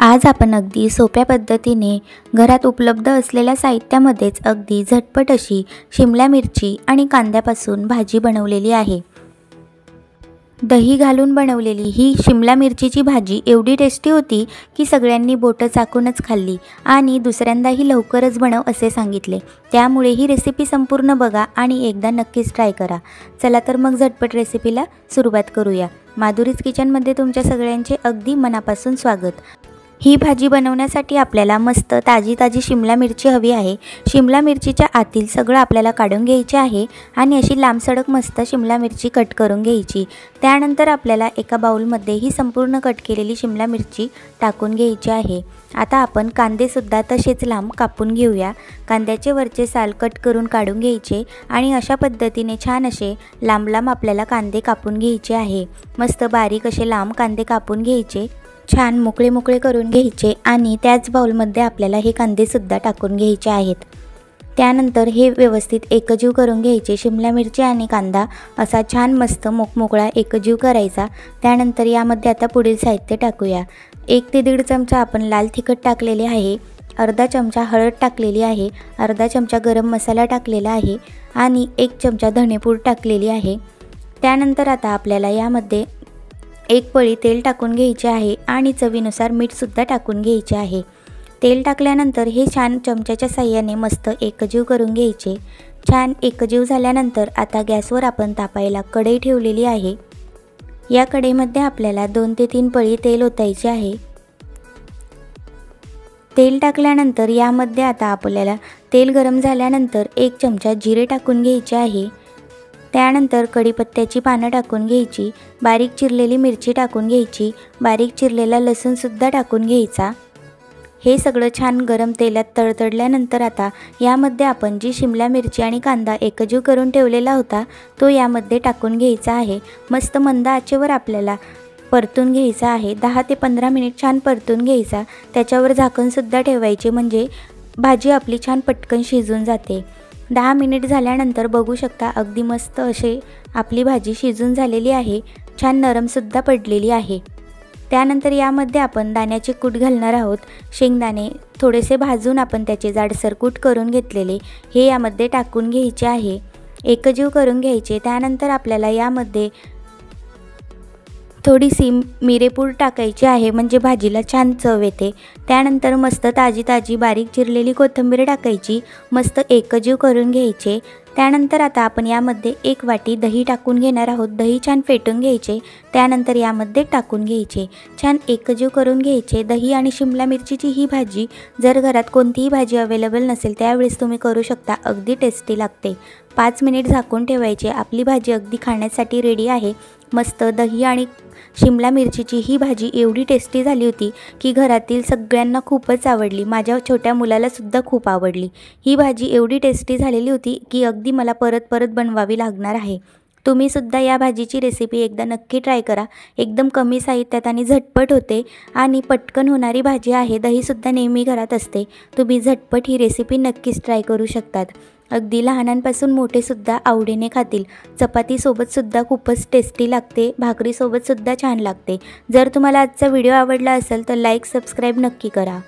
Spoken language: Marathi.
आज आपण अगदी सोप्या पद्धतीने घरात उपलब्ध असलेल्या साहित्यामध्येच अगदी झटपट अशी शिमला मिरची आणि कांद्यापासून भाजी बनवलेली आहे। दही घालून बनवलेली ही शिमला मिरचीची भाजी एवढी टेस्टी होती की सगळ्यांनी बोटं चाकूनच खाल्ली आणि दुसऱ्यांदाही लवकरच बनव असे सांगितले। त्यामुळे ही रेसिपी संपूर्ण बघा आणि एकदा नक्कीच ट्राय करा। चला तर मग झटपट रेसिपीला सुरुवात करूया। माधुरीज किचनमध्ये तुमच्या सगळ्यांचे अगदी मनापासून स्वागत। ही भाजी बनवण्यासाठी आपल्याला मस्त ताजी शिमला मिरची हवी आहे। शिमला मिरचीच्या आतील सगळं आपल्याला काढून घ्यायचे आहे आणि अशी लांबसडक मस्त शिमला मिरची कट करून घ्यायची। त्यानंतर आपल्याला एका बाउलमध्ये ही संपूर्ण कट केलेली शिमला मिरची टाकून घ्यायची आहे। आता आपण कांदे सुद्धा तसेच लांब कापून घेऊया। कांद्याचे वरचे साल कट करून काढून घ्यायचे आणि अशा पद्धतीने छान असे लांब आपल्याला कांदे कापून घ्यायचे आहे। मस्त बारीक असे लांब कांदे कापून घ्यायचे, छान मोकळे करून घ्यायचे आणि त्याच बाउलमध्ये आपल्याला हे कांदे सुद्धा टाकून घ्यायचे आहेत। त्यानंतर हे व्यवस्थित एकजीव करून घ्यायचे। शिमला मिरची आणि कांदा असा छान मस्त मोकळा एकजीव करायचा। त्यानंतर यामध्ये आता पुढील साहित्य टाकूया। 1 ते 1.5 चमचा आपण लाल तिखट टाकलेले आहे, अर्धा चमचा हळद टाकलेली आहे, अर्धा चमचा गरम मसाला टाकलेला आहे आणि 1 चमचा धणेपूड टाकलेली आहे। त्यानंतर आता आपल्याला यामध्ये 1 पळी तेल टाकून घ्यायचे आहे आणि चवीनुसार मीठ सुद्धा टाकून घ्यायचे आहे। तेल टाकल्यानंतर हे छान चमच्याच्या साहाय्याने मस्त एकजीव करून घ्यायचे। छान एकजीव झाल्यानंतर आता गॅसवर आपण तापायला कढई ठेवलेली आहे। या कढईमध्ये आपल्याला 2 ते 3 पळी तेल ओतायचे आहे। तेल टाकल्यानंतर यामध्ये आता आपल्याला तेल गरम झाल्यानंतर 1 चमचा जिरे टाकून घ्यायचे आहे। त्यानंतर कढीपत्त्याची पानं टाकून घ्यायची, बारीक चिरलेली मिरची टाकून घ्यायची, बारीक चिरलेला लसूण सुद्धा टाकून घ्यायचा। हे सगळं छान गरम तेलात तडतडल्यानंतर आता यामध्ये आपण जी शिमला मिरची आणि कांदा एकजीव करून ठेवलेला होता तो यामध्ये टाकून घ्यायचा आहे। मस्त मंद आचेवर आपल्याला परतून घ्यायचा आहे। 10 ते 15 मिनिट छान परतून घ्यायचा। त्याच्यावर झाकण सुद्धा ठेवायचे म्हणजे भाजी आपली छान पटकन शिजून जाते। 10 मिनिट झाल्यानंतर बघू शकता अगदी मस्त असे आपली भाजी शिजून झालेली आहे, छान नरमसुद्धा पडलेली आहे। त्यानंतर यामध्ये आपण दाण्याचे कूट घालणार आहोत। शेंगदाणे थोडेसे भाजून आपण त्याचे जाडसर कूट करून घेतलेले हे यामध्ये टाकून घ्यायचे आहे, एकजीव करून घ्यायचे। त्यानंतर आपल्याला यामध्ये थोडीशी मिरेपूड टाकायची आहे म्हणजे भाजीला छान चव येते। त्यानंतर मस्त ताजी बारीक चिरलेली कोथिंबीर टाकायची, मस्त एकजीव करून घ्यायचे। त्यानंतर आता आपण यामध्ये 1 वाटी दही टाकून घेणार आहोत। दही छान फेटून घ्यायचे, त्यानंतर यामध्ये टाकून घ्यायचे, छान एकजीव करून घ्यायचे। दही आणि शिमला मिरचीची ही भाजी जर घरात कोणतीही भाजी अवेलेबल नसेल त्यावेळेस तुम्ही करू शकता, अगदी टेस्टी लागते। 5 मिनिट झाकून ठेवायचे। आपली भाजी अगदी खाण्यासाठी रेडी आहे। मस्त दही आणि शिमला मिरचीची ही भाजी एवढी टेस्टी झाली होती की घरातील सगळ्यांना खूपच आवडली। माझ्या छोट्या मुलाला सुद्धा खूप आवडली। ही भाजी एवढी टेस्टी झालेली होती की अगदी मला परत बनवावी लागणार आहे। तुम्ही सुद्धा या भाजीची रेसिपी एकदा नक्की ट्राय करा। एकदम कमी साहित्यात आणि झटपट होते आणि पटकन होणारी भाजी आहे। दहीसुद्धा नेहमी घरात असते। तुम्ही झटपट ही रेसिपी नक्कीच ट्राय करू शकतात। अगदी लहानांपासून मोठेसुद्धा आवडीने खातील। चपातीसोबत सुद्धा खूपच टेस्टी लागते, भाकरीसोबत सुद्धा छान लागते। जर तुम्हाला आजचा व्हिडिओ आवडला असेल तर लाईक सबस्क्राईब नक्की करा।